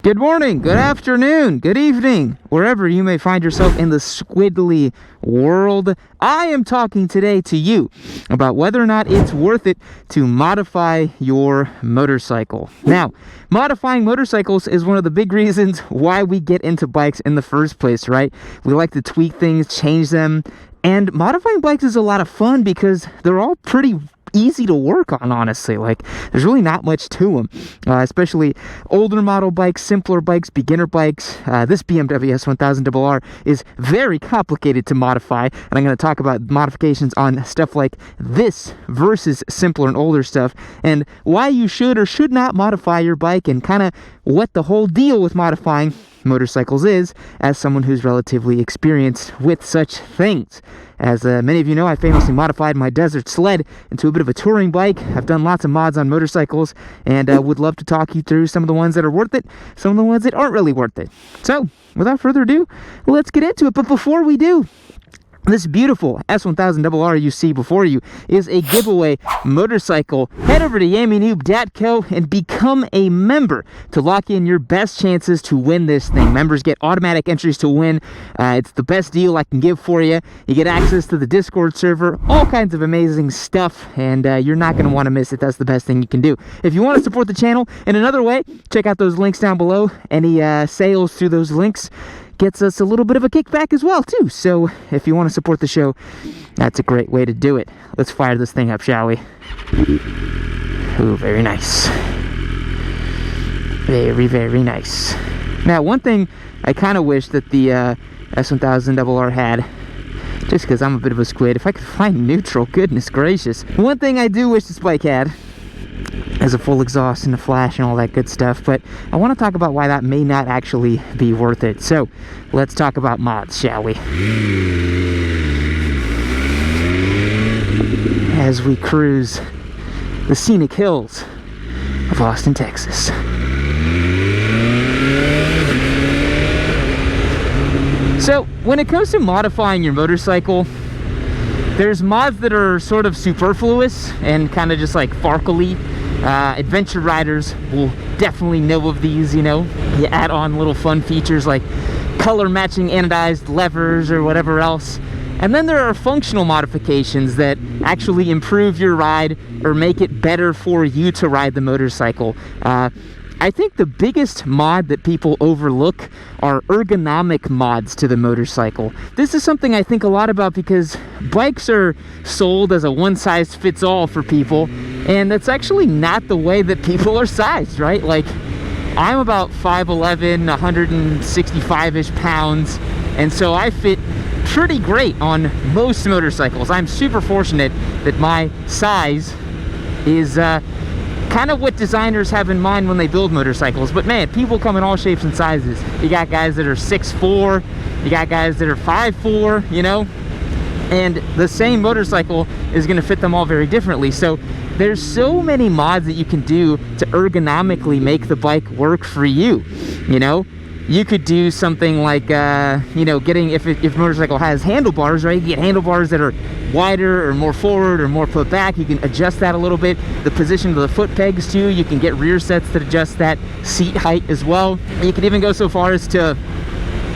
Good morning, good afternoon, good evening, wherever you may find yourself in the squiddly world. I am talking today to you about whether or not it's worth it to modify your motorcycle. Now, modifying motorcycles is one of the big reasons why we get into bikes in the first place, right? We like to tweak things, change them, and modifying bikes is a lot of fun because they're all pretty easy to work on, honestly. Like, there's really not much to them, especially older model bikes, simpler bikes, beginner bikes. This BMW S1000RR is very complicated to modify, and I'm going to talk about modifications on stuff like this versus simpler and older stuff, and why you should or should not modify your bike, and kind of what the whole deal with modifying motorcycles is, as someone who's relatively experienced with such things. As many of you know, I famously modified my desert sled into a bit of a touring bike. I've done lots of mods on motorcycles, and would love to talk you through some of the ones that are worth it, some of the ones that aren't really worth it. So, without further ado, let's get into it. But before we do, this beautiful S1000RR you see before you is a giveaway motorcycle. Head over to yammynoob.co and become a member to lock in your best chances to win this thing. Members get automatic entries to win. It's the best deal I can give for you. You get access to the Discord server, all kinds of amazing stuff, and you're not going to want to miss it. That's the best thing you can do. If you want to support the channel in another way, check out those links down below. Any sales through those links gets us a little bit of a kickback as well, too. So if you want to support the show, that's a great way to do it. Let's fire this thing up, shall we? Ooh, very nice. Very, very nice. Now, one thing I kind of wish that the S1000RR had, just because I'm a bit of a squid, if I could find neutral, goodness gracious. One thing I do wish this bike had as a full exhaust and a flash and all that good stuff, but I want to talk about why that may not actually be worth it. So let's talk about mods, shall we? As we cruise the scenic hills of Austin, Texas. So when it comes to modifying your motorcycle, there's mods that are sort of superfluous and kind of just like farkly. Adventure riders will definitely know of these, you know. You add on little fun features like color matching anodized levers or whatever else. And then there are functional modifications that actually improve your ride or make it better for you to ride the motorcycle. I think the biggest mod that people overlook are ergonomic mods to the motorcycle. This is something I think a lot about because bikes are sold as a one-size-fits-all for people, and that's actually not the way that people are sized, right? Like, I'm about 5'11", 165-ish pounds, and so I fit pretty great on most motorcycles. I'm super fortunate that my size is kind of what designers have in mind when they build motorcycles. But man, people come in all shapes and sizes. You got guys that are 6'4", you got guys that are 5'4", you know, and the same motorcycle is going to fit them all very differently. So there's so many mods that you can do to ergonomically make the bike work for you. You know, you could do something like, you know, getting, if a motorcycle has handlebars, right, you get handlebars that are wider or more forward or more put back. You can adjust that a little bit. The position of the foot pegs too, you can get rear sets that adjust that, seat height as well. You can even go so far as to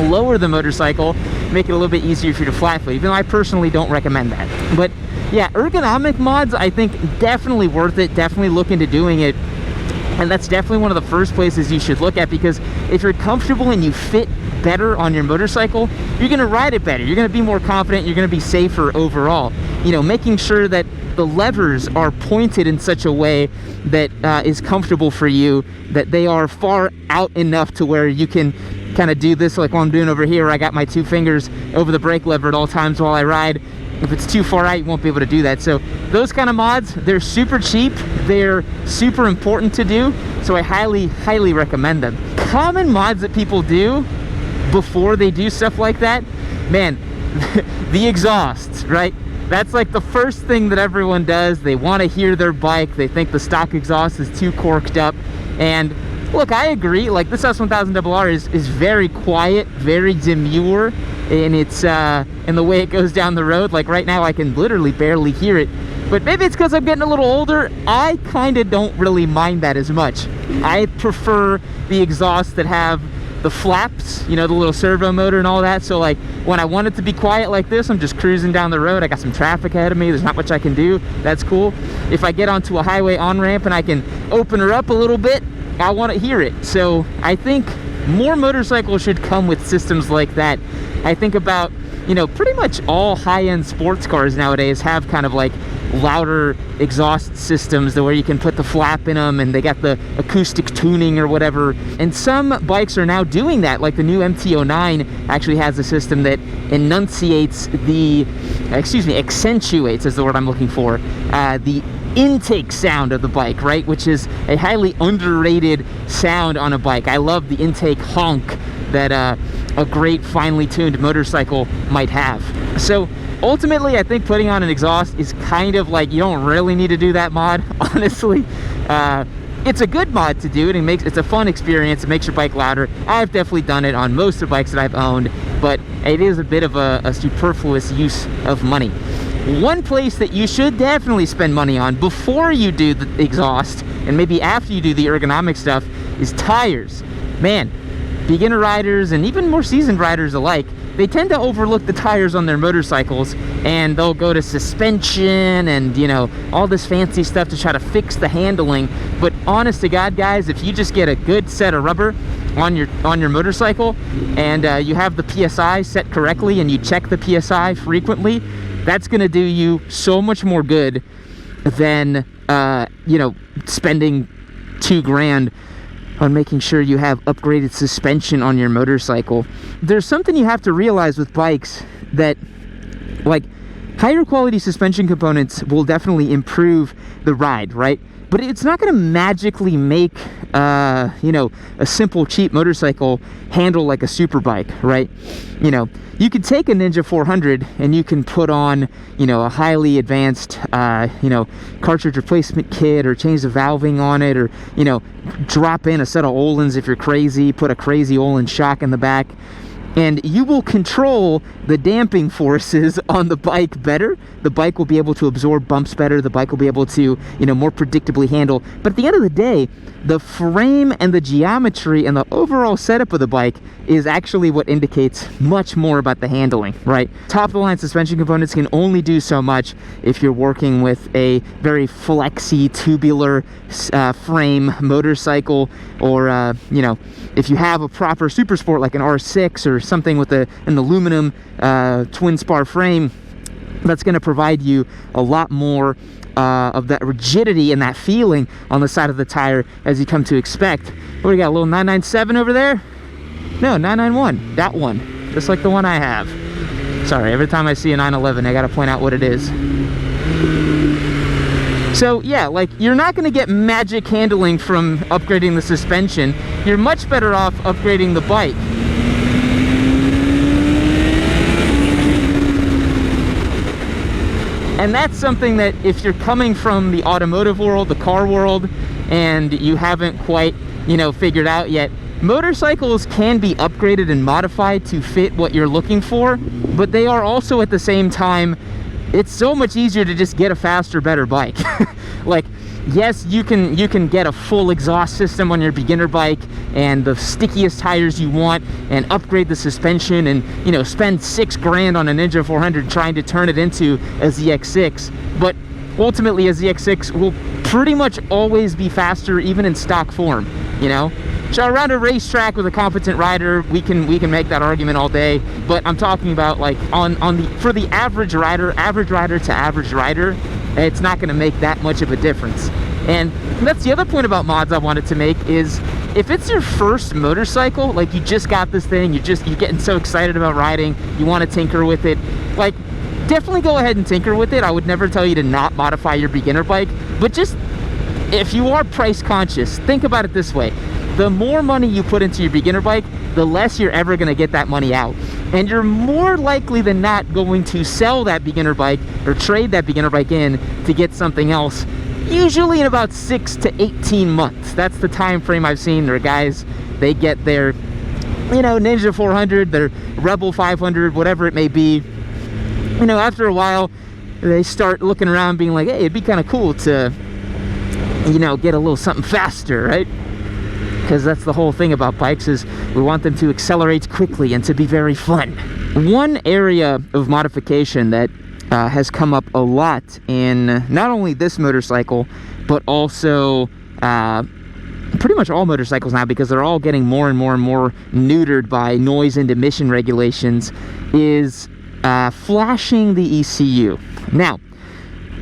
lower the motorcycle, make it a little bit easier for you to flat foot, even though I personally don't recommend that. But yeah, ergonomic mods, I think definitely worth it. Definitely look into doing it. And that's definitely one of the first places you should look at, because if you're comfortable and you fit better on your motorcycle, you're going to ride it better. You're going to be more confident. You're going to be safer overall. You know, making sure that the levers are pointed in such a way that is comfortable for you, that they are far out enough to where you can kind of do this like what I'm doing over here, where I got my two fingers over the brake lever at all times while I ride. If it's too far out, you won't be able to do that. So those kind of mods, they're super cheap, they're super important to do, so I highly recommend them. Common mods that people do before they do stuff like that, man, the exhausts, right? That's like the first thing that everyone does. They want to hear their bike, they think the stock exhaust is too corked up, and look, I agree. Like, this S1000RR is very quiet, very demure, and it's in the way it goes down the road. Like right now, I can literally barely hear it. But maybe it's because I'm getting a little older. I kind of don't really mind that as much. I prefer the exhausts that have the flaps, you know, the little servo motor and all that. So like when I want it to be quiet like this, I'm just cruising down the road, I got some traffic ahead of me, there's not much I can do, that's cool. If I get onto a highway on-ramp and I can open her up a little bit, I want to hear it. So I think more motorcycles should come with systems like that. I think about, you know, pretty much all high-end sports cars nowadays have kind of like louder exhaust systems where you can put the flap in them, and they got the acoustic tuning or whatever. And some bikes are now doing that, like the new MT-09 actually has a system that accentuates is the word I'm looking for, the intake sound of the bike, right? Which is a highly underrated sound on a bike. I love the intake honk that a great finely tuned motorcycle might have. So ultimately, I think putting on an exhaust is kind of like, you don't really need to do that mod, honestly. It's a good mod to do, and it's a fun experience. It makes your bike louder. I've definitely done it on most of the bikes that I've owned, but it is a bit of a superfluous use of money. One place that you should definitely spend money on before you do the exhaust, and maybe after you do the ergonomic stuff, is tires. Man, beginner riders and even more seasoned riders alike, they tend to overlook the tires on their motorcycles, and they'll go to suspension and, you know, all this fancy stuff to try to fix the handling. But honest to God, guys, if you just get a good set of rubber on your motorcycle, and you have the PSI set correctly, and you check the PSI frequently, that's gonna do you so much more good than you know, spending $2,000 on making sure you have upgraded suspension on your motorcycle. There's something you have to realize with bikes, that like higher quality suspension components will definitely improve the ride, right? But it's not going to magically make you know, a simple cheap motorcycle handle like a super bike, right? You know, you could take a Ninja 400 and you can put on, you know, a highly advanced you know, cartridge replacement kit, or change the valving on it, or, you know, drop in a set of Öhlins if you're crazy, put a crazy Öhlin shock in the back, and you will control the damping forces on the bike better. The bike will be able to absorb bumps better. The bike will be able to, you know, more predictably handle. But at the end of the day, the frame and the geometry and the overall setup of the bike is actually what indicates much more about the handling, right? Top of the line suspension components can only do so much if you're working with a very flexy tubular frame motorcycle, or you know, if you have a proper super sport like an R6 or something with an aluminum twin spar frame, that's going to provide you a lot more of that rigidity and that feeling on the side of the tire as you come to expect. What do we got, a little 997 over there? No, 991, that one, just like the one I have. Sorry, every time I see a 911 I gotta point out what it is. So yeah, like, you're not going to get magic handling from upgrading the suspension. You're much better off upgrading the bike. And that's something that, if you're coming from the automotive world, the car world, and you haven't quite, you know, figured out yet, motorcycles can be upgraded and modified to fit what you're looking for, but they are also at the same time, it's so much easier to just get a faster, better bike. Like, yes, you can get a full exhaust system on your beginner bike and the stickiest tires you want, and upgrade the suspension, and, you know, spend $6,000 on a Ninja 400 trying to turn it into a ZX6. But ultimately, a ZX6 will pretty much always be faster, even in stock form, you know? So around a racetrack with a competent rider, we can make that argument all day. But I'm talking about, like, for the average rider to average rider, it's not going to make that much of a difference. And that's the other point about mods I wanted to make, is if it's your first motorcycle, like, you just got this thing, you're getting so excited about riding, you want to tinker with it, like, definitely go ahead and tinker with it. I would never tell you to not modify your beginner bike, but just, if you are price conscious, think about it this way. The more money you put into your beginner bike, the less you're ever going to get that money out. And you're more likely than not going to sell that beginner bike or trade that beginner bike in to get something else, usually in about 6 to 18 months. That's the time frame I've seen. There are guys, they get their, you know, Ninja 400, their Rebel 500, whatever it may be. You know, after a while, they start looking around being like, hey, it'd be kind of cool to, you know, get a little something faster, right? Because that's the whole thing about bikes, is we want them to accelerate quickly and to be very fun. One area of modification that has come up a lot in not only this motorcycle, but also pretty much all motorcycles now, because they're all getting more and more and more neutered by noise and emission regulations, is flashing the ECU. Now,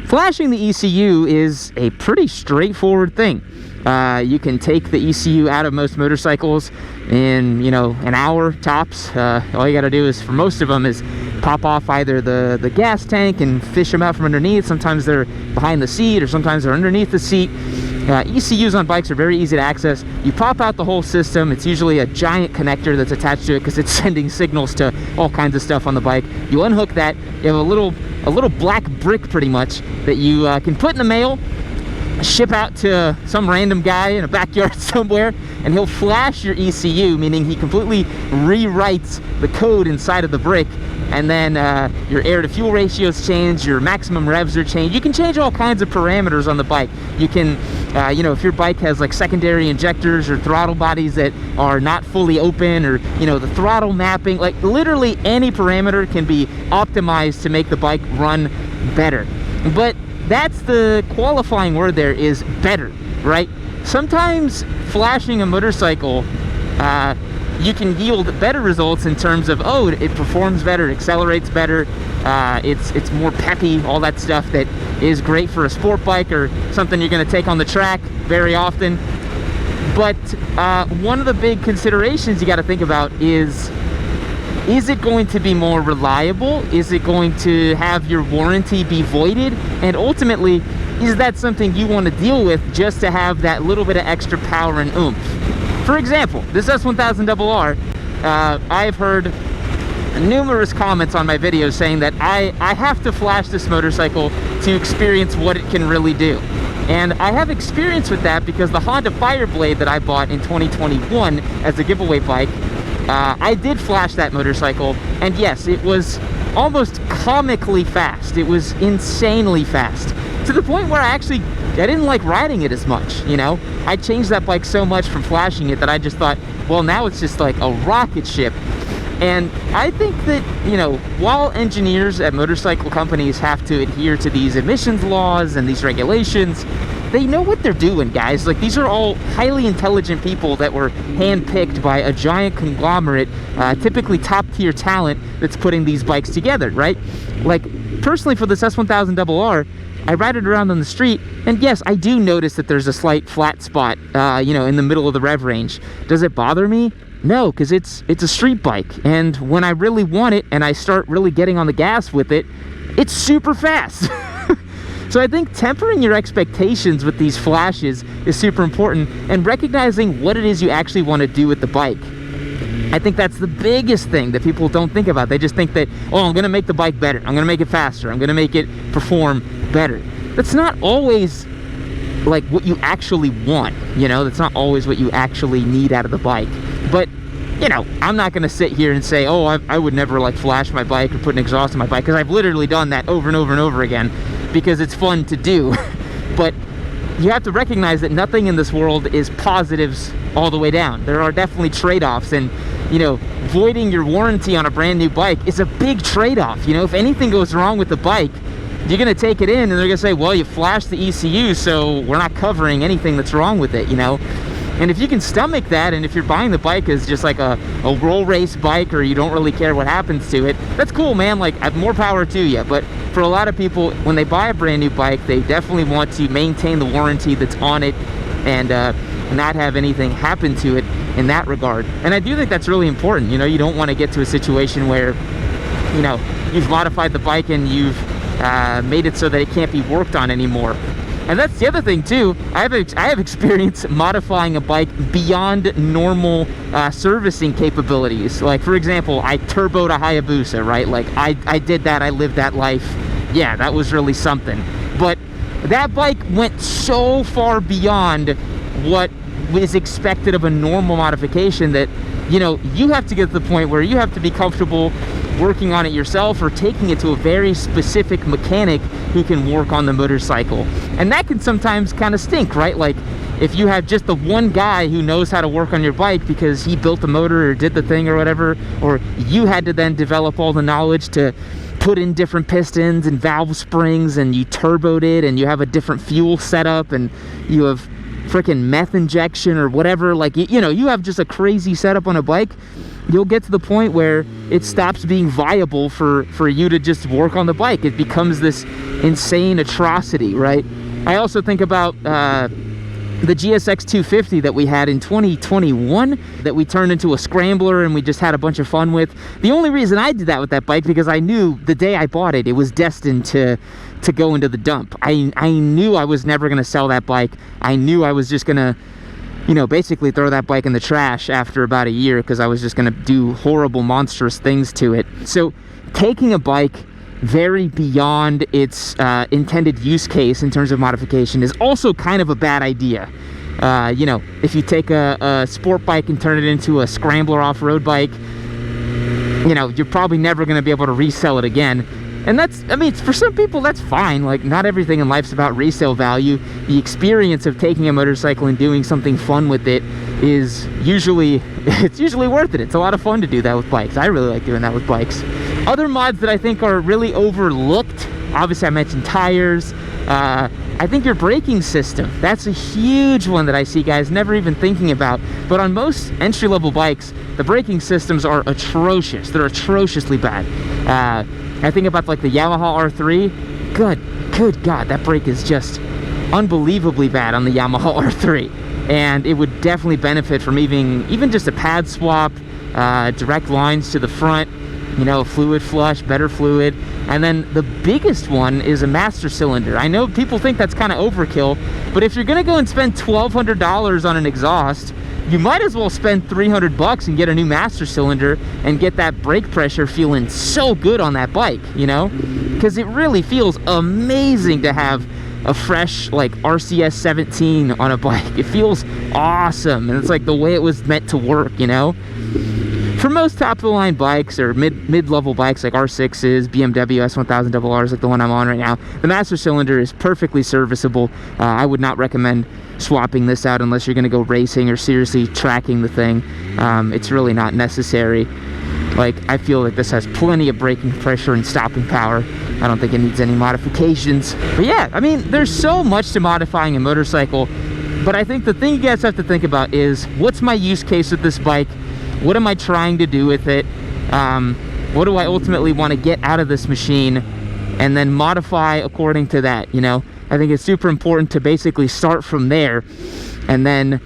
flashing the ECU is a pretty straightforward thing. You can take the ECU out of most motorcycles in, you know, an hour tops. All you gotta do is, for most of them, is pop off either the gas tank and fish them out from underneath. Sometimes they're behind the seat, or sometimes they're underneath the seat. ECUs on bikes are very easy to access. You pop out the whole system. It's usually a giant connector that's attached to it, because it's sending signals to all kinds of stuff on the bike. You unhook that. You have a little black brick, pretty much, that you can put in the mail, ship out to some random guy in a backyard somewhere, and he'll flash your ECU, meaning he completely rewrites the code inside of the brick. And then your air to fuel ratios change, your maximum revs are changed. You can change all kinds of parameters on the bike. You can, you know, if your bike has like secondary injectors or throttle bodies that are not fully open, or, you know, the throttle mapping, like literally any parameter can be optimized to make the bike run better. But that's the qualifying word there, is better, right? Sometimes flashing a motorcycle, you can yield better results in terms of, oh, it performs better, accelerates better, it's more peppy, all that stuff that is great for a sport bike or something you're going to take on the track very often. But one of the big considerations you got to think about is it going to be more reliable? Is it going to have your warranty be voided? And ultimately, is that something you want to deal with just to have that little bit of extra power and oomph? For example, this S1000RR, I've heard numerous comments on my videos saying that I have to flash this motorcycle to experience what it can really do. And I have experience with that, because the Honda Fireblade that I bought in 2021 as a giveaway bike, I did flash that motorcycle, and yes, it was almost comically fast. It was insanely fast, to the point where I didn't like riding it as much, you know? I changed that bike so much from flashing it that I just thought, well, now it's just like a rocket ship. And I think that, you know, while engineers at motorcycle companies have to adhere to these emissions laws and these regulations, they know what they're doing, guys. Like, these are all highly intelligent people that were handpicked by a giant conglomerate, typically top-tier talent that's putting these bikes together, right? Like, personally, for this S1000RR, I ride it around on the street, and yes, I do notice that there's a slight flat spot, you know, in the middle of the rev range. Does it bother me? No, because it's a street bike, and when I really want it and I start really getting on the gas with it, it's super fast. So I think tempering your expectations with these flashes is super important, and recognizing what it is you actually want to do with the bike. I think that's the biggest thing that people don't think about. They just think that, oh, I'm going to make the bike better. I'm going to make it faster. I'm going to make it perform better. That's not always like what you actually want, you know? That's not always what you actually need out of the bike. But, you know, I'm not going to sit here and say, oh, I would never like flash my bike or put an exhaust in my bike, because I've literally done that over and over and over again, because it's fun to do. But you have to recognize that nothing in this world is positives all the way down. There are definitely trade-offs, and, you know, voiding your warranty on a brand new bike is a big trade-off. You know, if anything goes wrong with the bike, you're going to take it in and they're going to say, well, you flashed the ECU, so we're not covering anything that's wrong with it, you know? And if you can stomach that, and if you're buying the bike as just like a roll race bike, or you don't really care what happens to it, that's cool, man. Like, more power to you. But for a lot of people, when they buy a brand new bike, they definitely want to maintain the warranty that's on it, and not have anything happen to it in that regard. And I do think that's really important. You know, you don't want to get to a situation where, you know, you've modified the bike and you've made it so that it can't be worked on anymore. And that's the other thing too. I have experience modifying a bike beyond normal servicing capabilities. Like, for example, I turboed a Hayabusa, right? Like, I did that, I lived that life. Yeah, that was really something. But that bike went so far beyond what is expected of a normal modification that you know, you have to get to the point where you have to be comfortable working on it yourself or taking it to a very specific mechanic who can work on the motorcycle. And that can sometimes kind of stink, right? Like if you have just the one guy who knows how to work on your bike because he built the motor or did the thing or whatever, or you had to then develop all the knowledge to put in different pistons and valve springs, and you turboed it, and you have a different fuel setup, and you have freaking meth injection or whatever, like, you know, you have just a crazy setup on a bike. You'll get to the point where it stops being viable for you to just work on the bike. It becomes this insane atrocity, right? I also think about the GSX 250 that we had in 2021 that we turned into a scrambler and we just had a bunch of fun with. The only reason I did that with that bike because I knew the day I bought it, it was destined to go into the dump. I knew I was never going to sell that bike. I knew I was just going to, you know, basically throw that bike in the trash after about a year because I was just going to do horrible, monstrous things to it. So taking a bike very beyond its intended use case in terms of modification is also kind of a bad idea. You know, if you take a sport bike and turn it into a scrambler off-road bike, you know, you're probably never going to be able to resell it again. And that's, I mean, for some people that's fine. Like, not everything in life's about resale value. The experience of taking a motorcycle and doing something fun with it is usually, it's usually worth it. It's a lot of fun to do that with bikes. I really like doing that with bikes. Other mods that I think are really overlooked, obviously I mentioned tires. I think your braking system, that's a huge one that I see guys never even thinking about. But on most entry-level bikes, the braking systems are atrocious. They're atrociously bad. I think about like the Yamaha R3. Good God, that brake is just unbelievably bad on the Yamaha R3. And it would definitely benefit from even just a pad swap, direct lines to the front, you know, fluid flush, better fluid. And then the biggest one is a master cylinder. I know people think that's kind of overkill, but if you're gonna go and spend $1,200 on an exhaust, you might as well spend $300 and get a new master cylinder and get that brake pressure feeling so good on that bike, you know? Because it really feels amazing to have a fresh, like, RCS 17 on a bike. It feels awesome, and it's like the way it was meant to work, you know? For most top-of-the-line bikes or mid-level bikes like R6s, BMW S1000RRs like the one I'm on right now, the master cylinder is perfectly serviceable. I would not recommend swapping this out unless you're going to go racing or seriously tracking the thing. It's really not necessary. Like, I feel like this has plenty of braking pressure and stopping power. I don't think it needs any modifications. But yeah, I mean, there's so much to modifying a motorcycle, but I think the thing you guys have to think about is, what's my use case with this bike? What am I trying to do with it? What do I ultimately want to get out of this machine? And then modify according to that, you know? I think it's super important to basically start from there and then,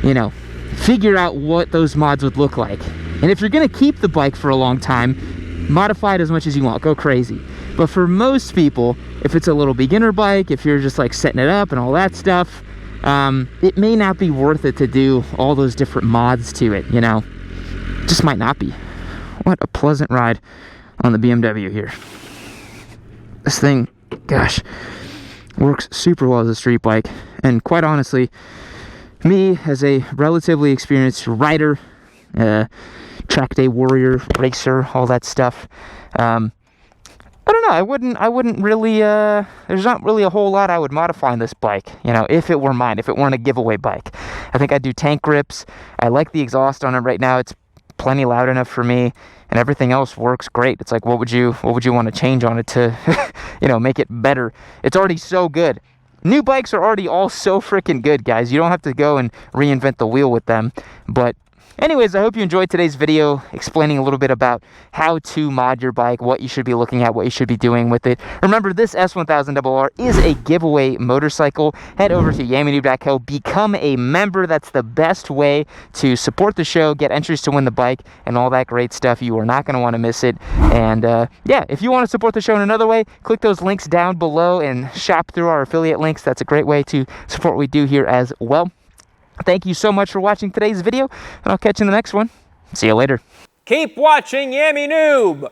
you know, figure out what those mods would look like. And if you're going to keep the bike for a long time, modify it as much as you want. Go crazy. But for most people, if it's a little beginner bike, if you're just like setting it up and all that stuff, it may not be worth it to do all those different mods to it, you know? Just might not be. What a pleasant ride on the BMW here. This thing, gosh, works super well as a street bike. And quite honestly, me as a relatively experienced rider, track day warrior, racer, all that stuff, I don't know, I wouldn't really, there's not really a whole lot I would modify on this bike, you know, if it were mine, if it weren't a giveaway bike. I think I'd do tank grips. I like the exhaust on it right now. It's plenty loud enough for me, and everything else works great. It's like, what would you want to change on it to, you know, make it better? It's already so good. New bikes are already all so freaking good, guys. You don't have to go and reinvent the wheel with them. But anyways, I hope you enjoyed today's video explaining a little bit about how to mod your bike, what you should be looking at, what you should be doing with it. Remember, this S1000RR is a giveaway motorcycle. Head over to yammynoob.co, become a member. That's the best way to support the show, get entries to win the bike, and all that great stuff. You are not going to want to miss it. And yeah, if you want to support the show in another way, click those links down below and shop through our affiliate links. That's a great way to support what we do here as well. Thank you so much for watching today's video, and I'll catch you in the next one. See you later. Keep watching Yammy Noob.